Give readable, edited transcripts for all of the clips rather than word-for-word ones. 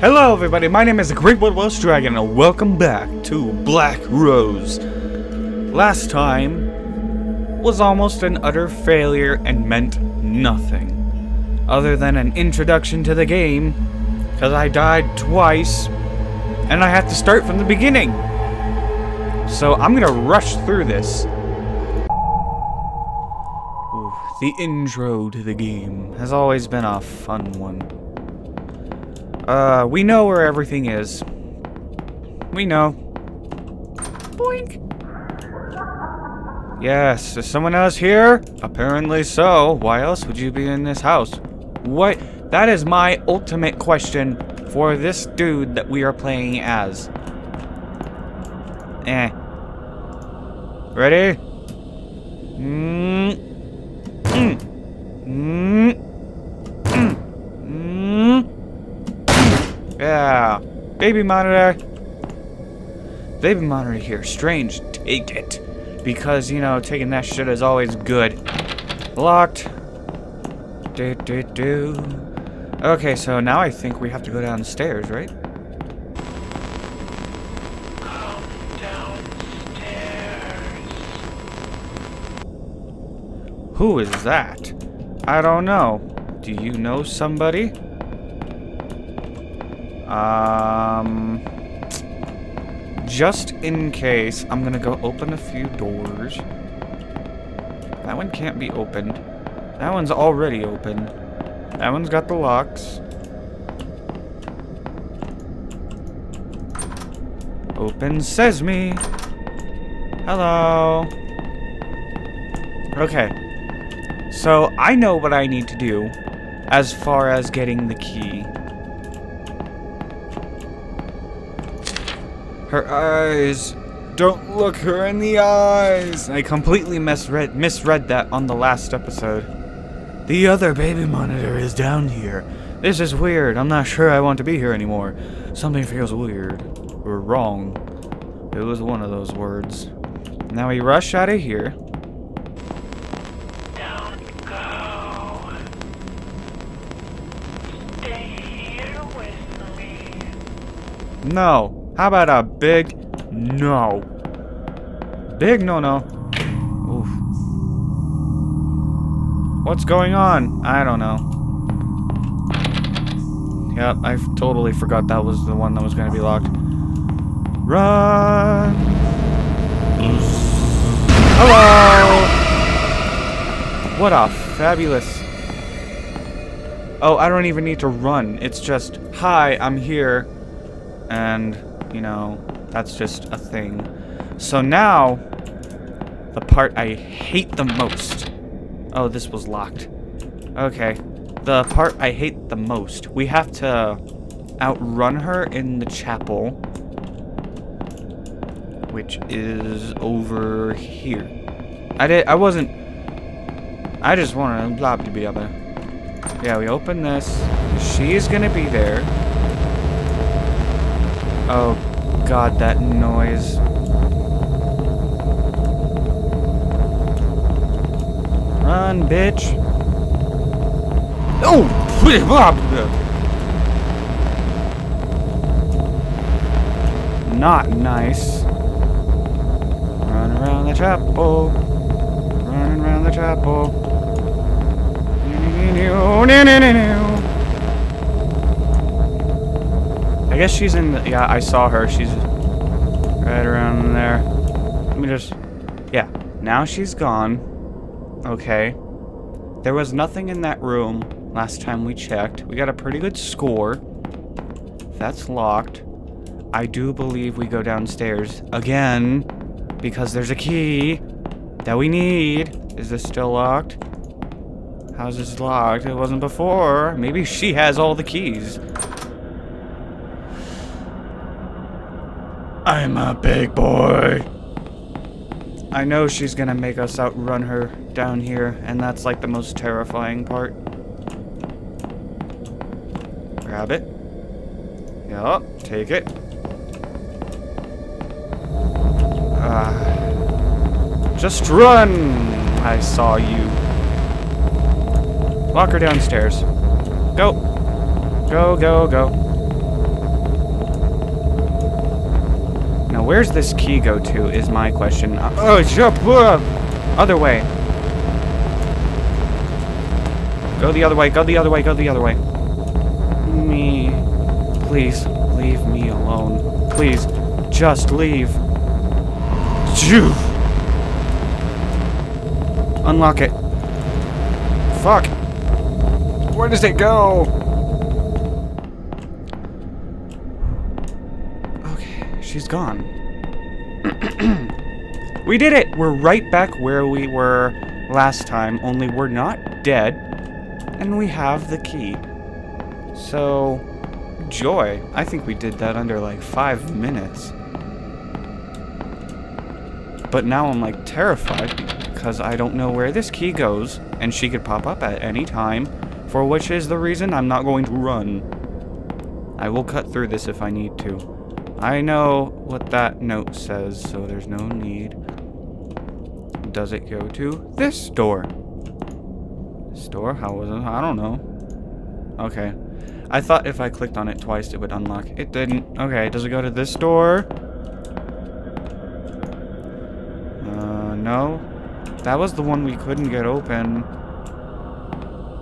Hello everybody, my name is TheGreatRedWelshDragon and welcome back to Black Rose. Last time was almost an utter failure and meant nothing other than an introduction to the game, because I died twice and I have to start from the beginning. So I'm gonna rush through this. Ooh, the intro to the game has always been a fun one. We know where everything is. We know. Boink. Yes, is someone else here? Apparently so. Why else would you be in this house? What? That is my ultimate question for this dude that we are playing as. Ready? Yeah. Baby monitor. Baby monitor here. Strange. Take it. Because, you know, taking that shit is always good. Locked. Okay, so now I think we have to go downstairs, right? Come downstairs. Who is that? I don't know. Do you know somebody? Just in case, I'm gonna go open a few doors. That one can't be opened. That one's already open. That one's got the locks. Open sesame. Hello. Okay. So, I know what I need to do as far as getting the key. Her eyes. Don't look her in the eyes. I completely misread that on the last episode. The other baby monitor is down here. This is weird. I'm not sure I want to be here anymore. Something feels weird. Or wrong. It was one of those words. Now we rush out of here. Don't go. Stay here with me. No. How about a big no? Big no-no. Oof. What's going on? I don't know. Yep, I totally forgot that was the one that was going to be locked. Run! Hello! What a fabulous... Oh, I don't even need to run. It's just, hi, I'm here. And... you know, that's just a thing. So now, the part I hate the most. Oh, this was locked. Okay. The part I hate the most. We have to outrun her in the chapel. Which is over here. I just wanted to blah blah blah. Yeah, we open this. She's gonna be there. Oh, God, that noise. Run, bitch. Oh! Not nice. Run around the chapel. Running around the chapel. I guess she's in the... yeah, I saw her. She's right around there. Let me just... yeah. Now she's gone. Okay. There was nothing in that room last time we checked. We got a pretty good score. That's locked. I do believe we go downstairs again, because there's a key that we need. Is this still locked? How's this locked? It wasn't before. Maybe she has all the keys. I'm a big boy. I know she's gonna make us outrun her down here, and that's like the most terrifying part. Grab it. Yup, take it. Just run! I saw you. Lock her downstairs. Go. Go, go, go. Now, where's this key go to is my question. Other way. Go the other way, go the other way, go the other way. Me. Please, leave me alone. Please, just leave. Phew. Unlock it. Fuck. Where does it go? Okay, she's gone. We did it! We're right back where we were last time, only we're not dead, and we have the key. So, joy. I think we did that under like 5 minutes. But now I'm like terrified because I don't know where this key goes, and she could pop up at any time, for which is the reason I'm not going to run. I will cut through this if I need to. I know what that note says, so there's no need. Does it go to this door? This door? How was it? I don't know. Okay. I thought if I clicked on it twice it would unlock. It didn't. Okay, does it go to this door? No. That was the one we couldn't get open.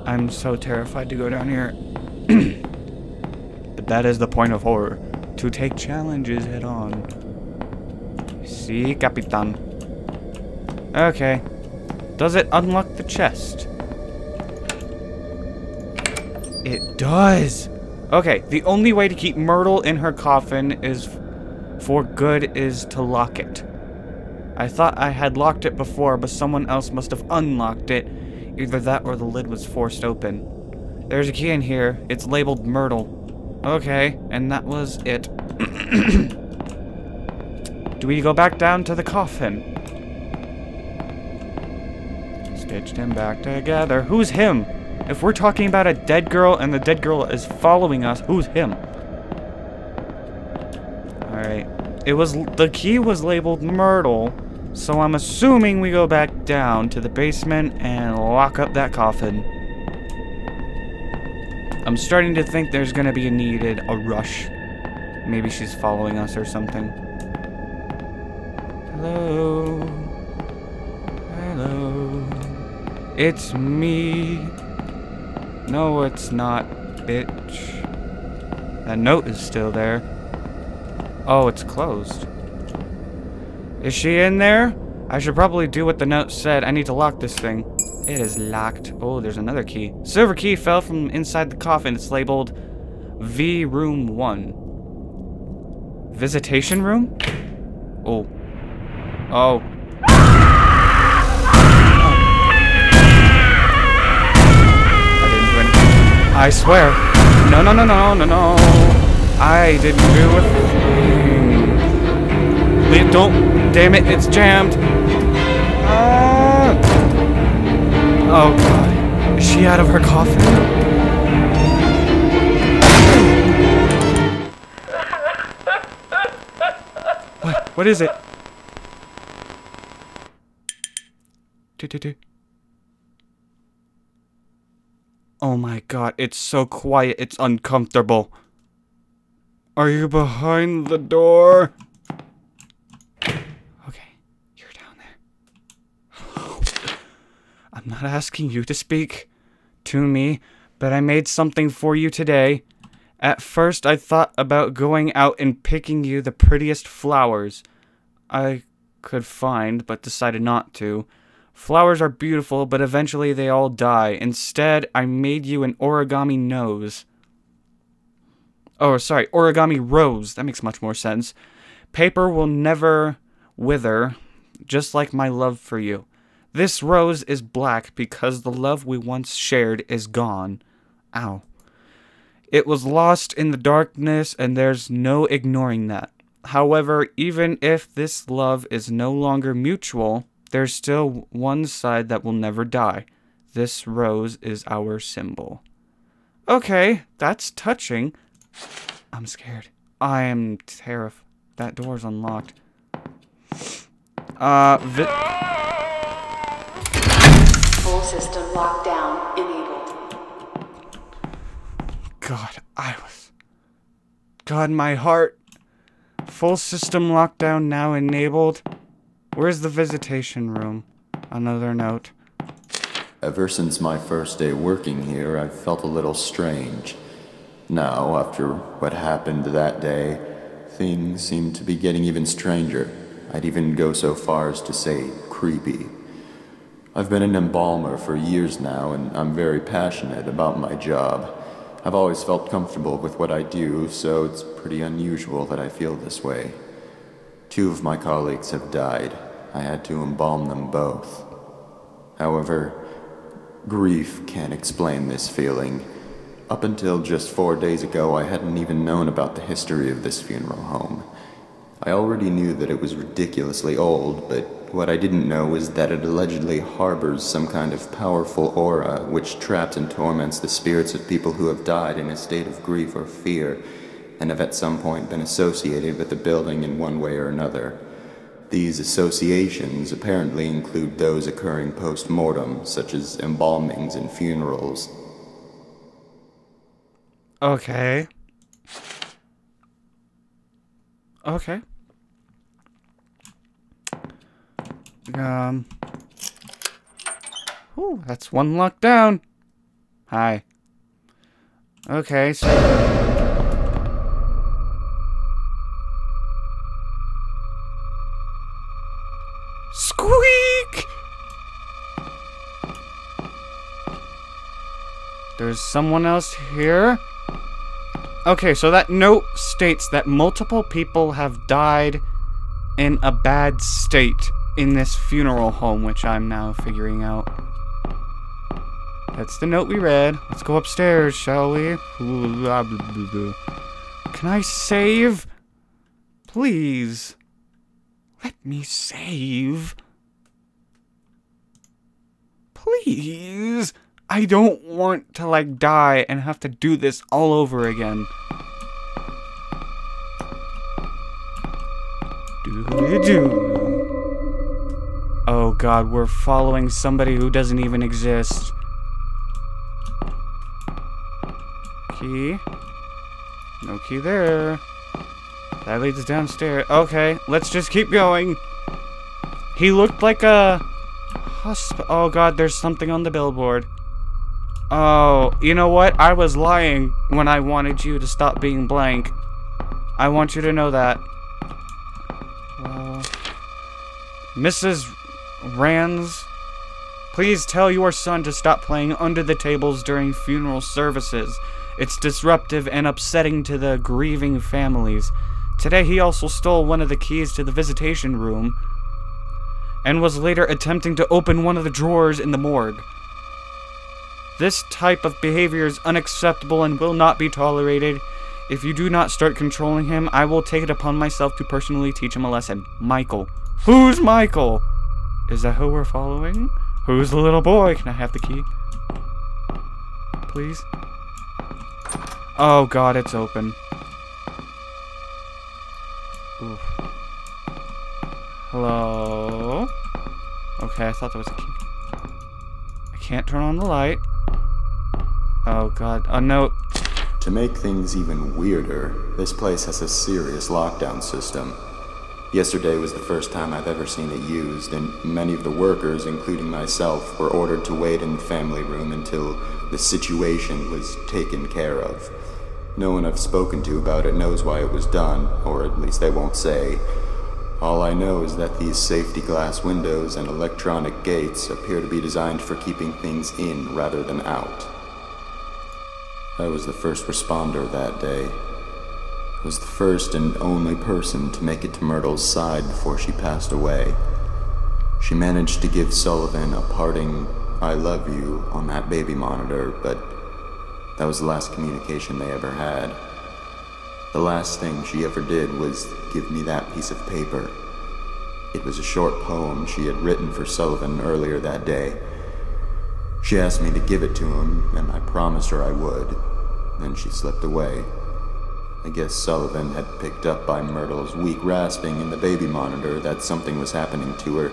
I'm so terrified to go down here. But that is the point of horror. To take challenges head on. Si, Capitan. Okay. Does it unlock the chest? It does! Okay, the only way to keep Myrtle in her coffin is for good is to lock it. I thought I had locked it before, but someone else must have unlocked it. Either that or the lid was forced open. There's a key in here. It's labeled Myrtle. Okay, and that was it. Do we go back down to the coffin? Stitched him back together. Who's him? If we're talking about a dead girl and the dead girl is following us, who's him? Alright. The key was labeled Myrtle, so I'm assuming we go back down to the basement and lock up that coffin. I'm starting to think there's gonna be a rush. Maybe she's following us or something. Hello? Hello? It's me. No, it's not, bitch. That note is still there. Oh, it's closed. Is she in there? I should probably do what the note said. I need to lock this thing. It is locked. Oh, there's another key. Silver key fell from inside the coffin. It's labeled V Room 1. Visitation room? Oh. Oh. I didn't do anything. I swear. No, no, no, no, no, no. I didn't do a thing. Please don't. Damn it, it's jammed. Oh god. Is she out of her coffin? What is it? Oh my god, it's so quiet, it's uncomfortable. Are you behind the door? Okay, you're down there. I'm not asking you to speak to me, but I made something for you today. At first, I thought about going out and picking you the prettiest flowers I could find, but decided not to. Flowers are beautiful, but eventually they all die. Instead, I made you an origami nose. Oh, sorry, origami rose. That makes much more sense. Paper will never wither, just like my love for you. This rose is black because the love we once shared is gone. Ow. It was lost in the darkness, and there's no ignoring that. However, even if this love is no longer mutual, there's still one side that will never die. This rose is our symbol. Okay, that's touching. I'm scared. I am terrified. That door's unlocked. Full system lockdown enabled. God, my heart. Full system lockdown now enabled. Where's the visitation room? Another note. Ever since my first day working here, I've felt a little strange. Now, after what happened that day, things seem to be getting even stranger. I'd even go so far as to say creepy. I've been an embalmer for years now, and I'm very passionate about my job. I've always felt comfortable with what I do, so it's pretty unusual that I feel this way. 2 of my colleagues have died. I had to embalm them both. However, grief can't explain this feeling. Up until just 4 days ago, I hadn't even known about the history of this funeral home. I already knew that it was ridiculously old, but what I didn't know was that it allegedly harbors some kind of powerful aura which traps and torments the spirits of people who have died in a state of grief or fear, and have at some point been associated with the building in one way or another. These associations apparently include those occurring post-mortem, such as embalmings and funerals. Okay. Okay. Ooh, that's 1 lockdown. Hi. Okay, so... Squeak! There's someone else here. Okay, so that note states that multiple people have died in a bad state in this funeral home, which I'm now figuring out. That's the note we read. Let's go upstairs, shall we? Can I save? Please. Let me save. Please. I don't want to, like, die and have to do this all over again. Oh god, we're following somebody who doesn't even exist. Key. No key there. That leads downstairs. Okay, let's just keep going. He looked like a... Oh god, there's something on the billboard. Oh, you know what? I was lying when I wanted you to stop being blank. I want you to know that. Mrs. Rands, please tell your son to stop playing under the tables during funeral services. It's disruptive and upsetting to the grieving families. Today he also stole one of the keys to the visitation room and was later attempting to open one of the drawers in the morgue. This type of behavior is unacceptable and will not be tolerated. If you do not start controlling him, I will take it upon myself to personally teach him a lesson. Michael. Who's Michael? Is that who we're following? Who's the little boy? Can I have the key? Please? Oh god, it's open. Oof. Hello? Okay, I thought there was a key. I can't turn on the light. Oh god, a note. To make things even weirder, this place has a serious lockdown system. Yesterday was the first time I've ever seen it used, and many of the workers, including myself, were ordered to wait in the family room until the situation was taken care of. No one I've spoken to about it knows why it was done, or at least they won't say. All I know is that these safety glass windows and electronic gates appear to be designed for keeping things in rather than out. I was the first responder that day. I was the first and only person to make it to Myrtle's side before she passed away. She managed to give Sullivan a parting "I love you" on that baby monitor, but that was the last communication they ever had. The last thing she ever did was give me that piece of paper. It was a short poem she had written for Sullivan earlier that day. She asked me to give it to him, and I promised her I would. Then she slipped away. I guess Sullivan had picked up by Myrtle's weak rasping in the baby monitor that something was happening to her,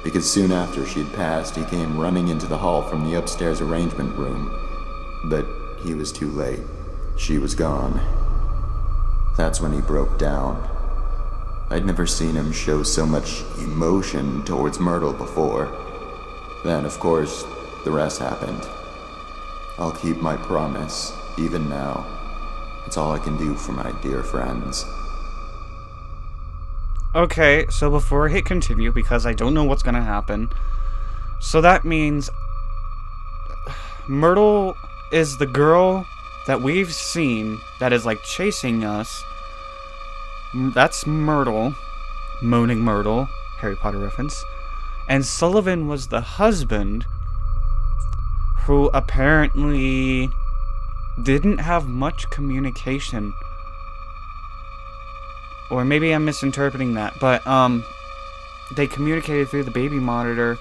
because soon after she'd passed, he came running into the hall from the upstairs arrangement room. But he was too late. She was gone. That's when he broke down. I'd never seen him show so much emotion towards Myrtle before. Then, of course, the rest happened. I'll keep my promise, even now. It's all I can do for my dear friends. Okay, so before I hit continue, because I don't know what's gonna happen, so that means Myrtle is the girl that we've seen that is like chasing us. That's Myrtle, Moaning Myrtle, Harry Potter reference. And Sullivan was the husband who apparently didn't have much communication. Or maybe I'm misinterpreting that, but they communicated through the baby monitor.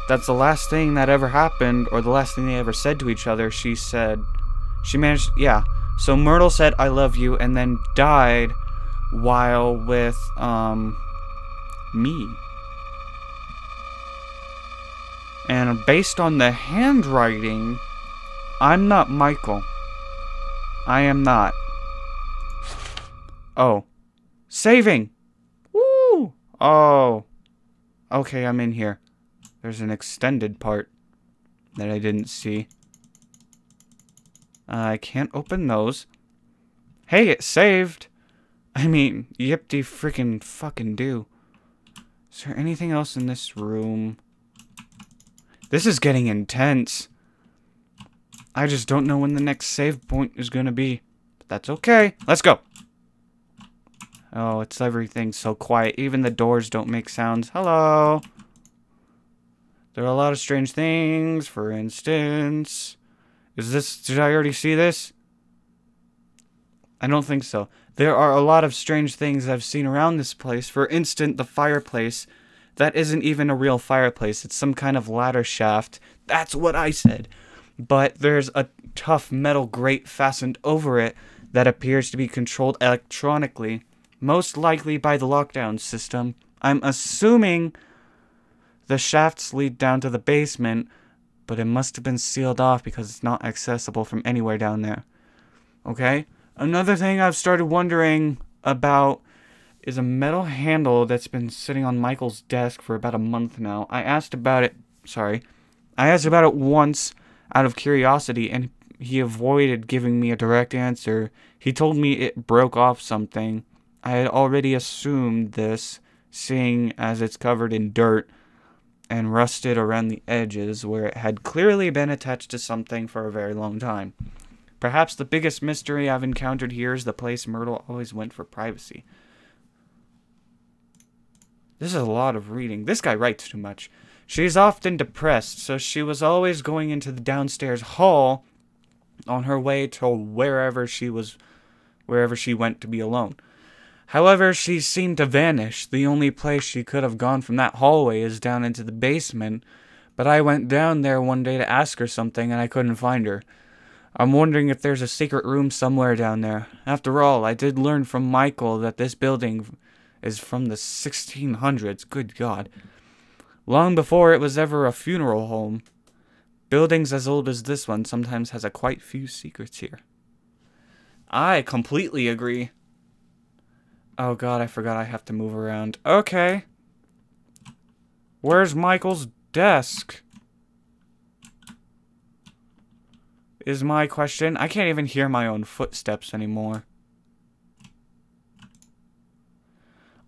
That's the last thing that ever happened, or the last thing they ever said to each other. She managed, yeah. So Myrtle said, "I love you," and then died while with, me. And based on the handwriting, I'm not Michael. I am not. Oh. Saving! Woo! Oh. Okay, I'm in here. There's an extended part that I didn't see. I can't open those. Hey, it saved! I mean, yip-de freaking fucking do. Is there anything else in this room? This is getting intense. I just don't know when the next save point is gonna be. But that's okay. Let's go! Oh, it's everything so quiet. Even the doors don't make sounds. Hello! There are a lot of strange things. For instance... Did I already see this? I don't think so. There are a lot of strange things I've seen around this place. For instance, the fireplace. That isn't even a real fireplace. It's some kind of ladder shaft. That's what I said. But there's a tough metal grate fastened over it that appears to be controlled electronically. Most likely by the lockdown system. I'm assuming the shafts lead down to the basement, but it must have been sealed off because it's not accessible from anywhere down there. Okay? Another thing I've started wondering about is a metal handle that's been sitting on Michael's desk for about a month now. I asked about it once out of curiosity, and he avoided giving me a direct answer. He told me it broke off something. I had already assumed this, seeing as it's covered in dirt and rusted around the edges where it had clearly been attached to something for a very long time. Perhaps the biggest mystery I've encountered here is the place Myrtle always went for privacy. This is a lot of reading. This guy writes too much. She's often depressed, so she was always going into the downstairs hall on her way to wherever she went to be alone. However, she seemed to vanish. The only place she could have gone from that hallway is down into the basement, but I went down there one day to ask her something and I couldn't find her. I'm wondering if there's a secret room somewhere down there. After all, I did learn from Michael that this building is from the 1600s. Good God. Long before it was ever a funeral home. Buildings as old as this one sometimes has a quite few secrets here. I completely agree. Oh God, I forgot I have to move around. Okay. Where's Michael's desk? Is my question. I can't even hear my own footsteps anymore.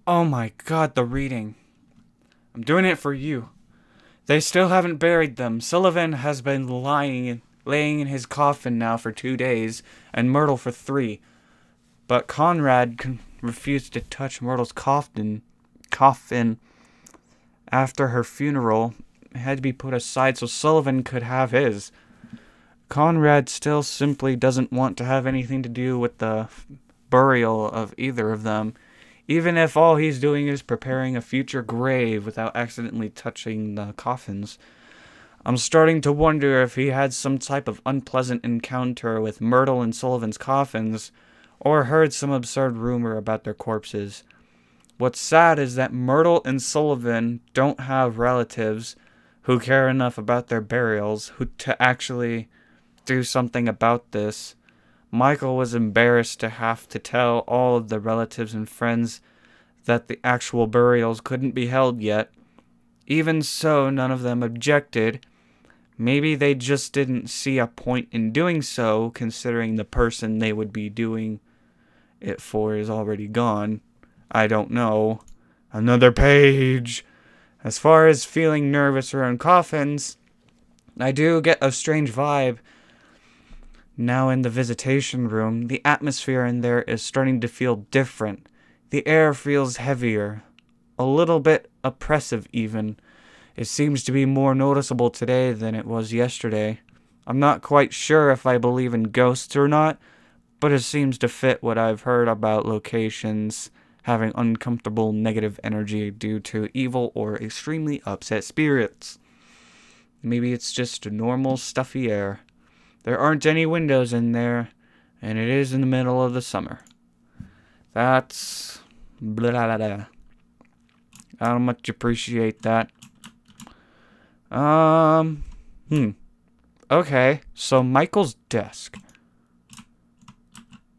Oh my God, the reading. I'm doing it for you. They still haven't buried them. Sullivan has been laying in his coffin now for 2 days, and Myrtle for 3. But Conrad refused to touch Myrtle's coffin after her funeral. It had to be put aside so Sullivan could have his. Conrad still simply doesn't want to have anything to do with the burial of either of them, even if all he's doing is preparing a future grave without accidentally touching the coffins. I'm starting to wonder if he had some type of unpleasant encounter with Myrtle and Sullivan's coffins, or heard some absurd rumor about their corpses. What's sad is that Myrtle and Sullivan don't have relatives who care enough about their burials to actually do something about this. Michael was embarrassed to have to tell all of the relatives and friends that the actual burials couldn't be held yet. Even so, none of them objected. Maybe they just didn't see a point in doing so, considering the person they would be doing it for is already gone. I don't know. Another page. As far as feeling nervous around coffins, I do get a strange vibe. Now in the visitation room, the atmosphere in there is starting to feel different. The air feels heavier, a little bit oppressive even. It seems to be more noticeable today than it was yesterday. I'm not quite sure if I believe in ghosts or not, but it seems to fit what I've heard about locations having uncomfortable negative energy due to evil or extremely upset spirits. Maybe it's just normal stuffy air. There aren't any windows in there, and it is in the middle of the summer. That's blah blah blah. I don't much appreciate that. Okay, so Michael's desk.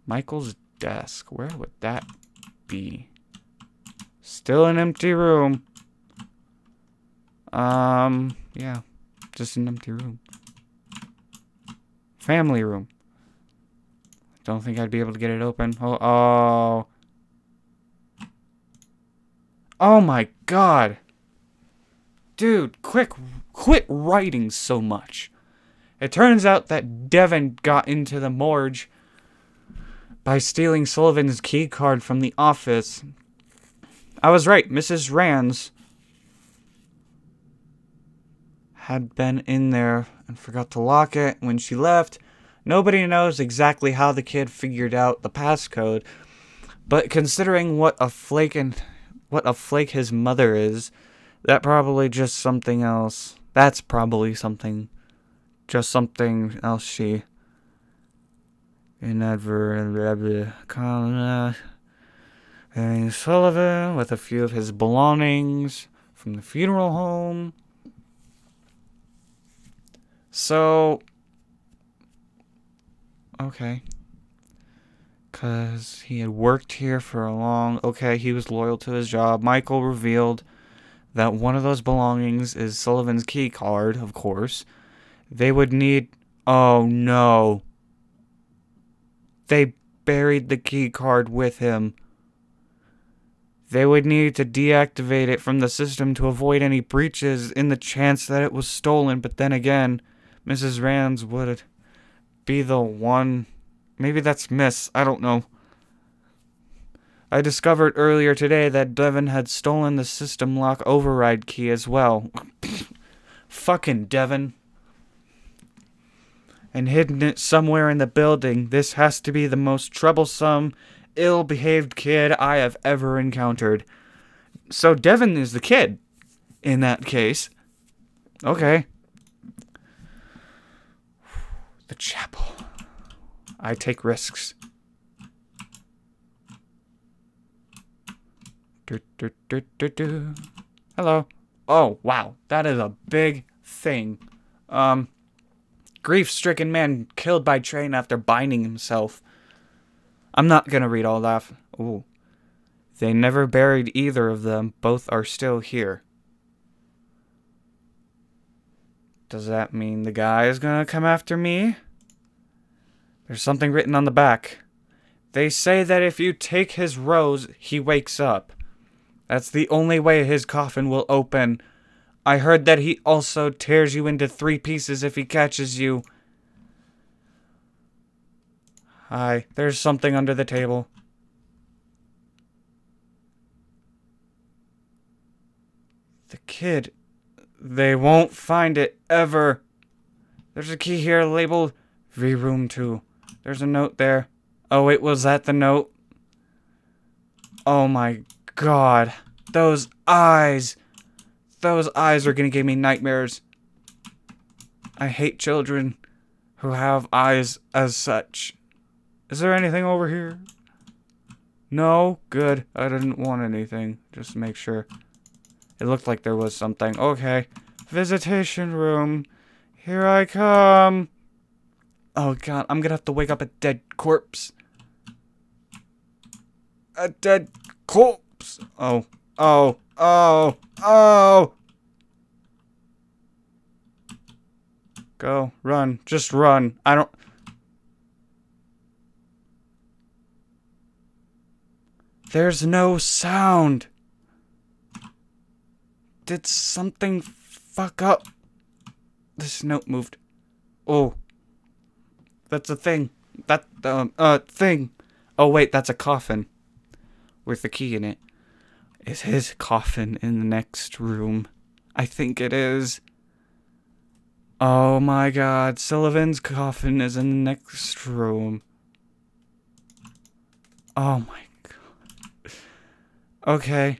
Michael's desk. Where would that be? Still an empty room. Yeah. Just an empty room. Family room. Don't think I'd be able to get it open. Oh. Oh my god. Dude, quit writing so much. It turns out that Devin got into the morgue by stealing Sullivan's key card from the office. I was right. Mrs. Rands had been in there and forgot to lock it when she left. Nobody knows exactly how the kid figured out the passcode, but considering what a flake his mother is, that's probably just something else she inadvertently and Sullivan with a few of his belongings from the funeral home. So, okay. Because he had worked here for a long... Okay, he was loyal to his job. Michael revealed that one of those belongings is Sullivan's key card, of course. They would need... Oh, no. They buried the key card with him. They would need to deactivate it from the system to avoid any breaches in the chance that it was stolen. But then again, Mrs. Rands would be the one... Maybe that's Miss. I don't know. I discovered earlier today that Devin had stolen the system lock override key as well. Fucking Devin. And hidden it somewhere in the building. This has to be the most troublesome, ill-behaved kid I have ever encountered. So Devin is the kid in that case. Okay. The chapel. I take risks. Hello. Oh, wow. That is a big thing. Grief-stricken man killed by train after binding himself. I'm not gonna read all that. Ooh. They never buried either of them. Both are still here. Does that mean the guy is gonna come after me? There's something written on the back. They say that if you take his rose, he wakes up. That's the only way his coffin will open. I heard that he also tears you into 3 pieces if he catches you. Hi, there's something under the table. The kid. They won't find it, ever. There's a key here labeled V-Room 2. There's a note there. Oh, wait, was that the note? Oh my god. Those eyes. Those eyes are gonna give me nightmares. I hate children who have eyes as such. Is there anything over here? No? Good. I didn't want anything. Just to make sure. It looked like there was something. Okay. Visitation room. Here I come. Oh god, I'm gonna have to wake up a dead corpse. A dead corpse. Oh. Oh. Oh. Oh. Go. Run. Just run. I don't... There's no sound. Did something fuck up? This note moved. Oh. That's a thing. That, thing. Oh, wait, that's a coffin. With the key in it. Is his coffin in the next room? I think it is. Oh my god, Sullivan's coffin is in the next room. Oh my god. Okay.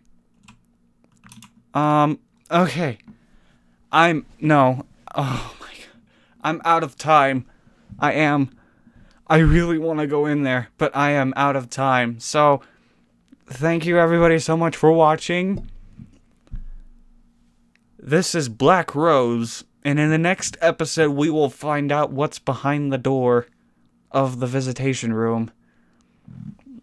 Okay. No. Oh my god. I'm out of time. I am. I really want to go in there, but I am out of time. So, thank you everybody so much for watching. This is Black Rose, and in the next episode we will find out what's behind the door of the visitation room.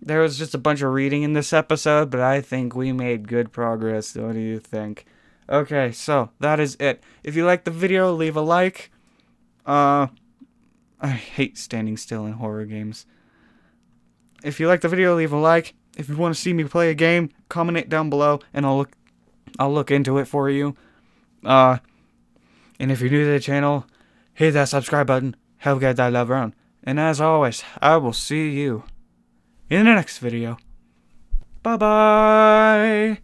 There was just a bunch of reading in this episode, but I think we made good progress. What do you think? Okay, so that is it. If you liked the video, leave a like. I hate standing still in horror games. If you liked the video, leave a like. If you want to see me play a game, comment it down below, and I'll look into it for you. And if you're new to the channel, hit that subscribe button. Help get that love around. And as always, I will see you in the next video. Bye-bye.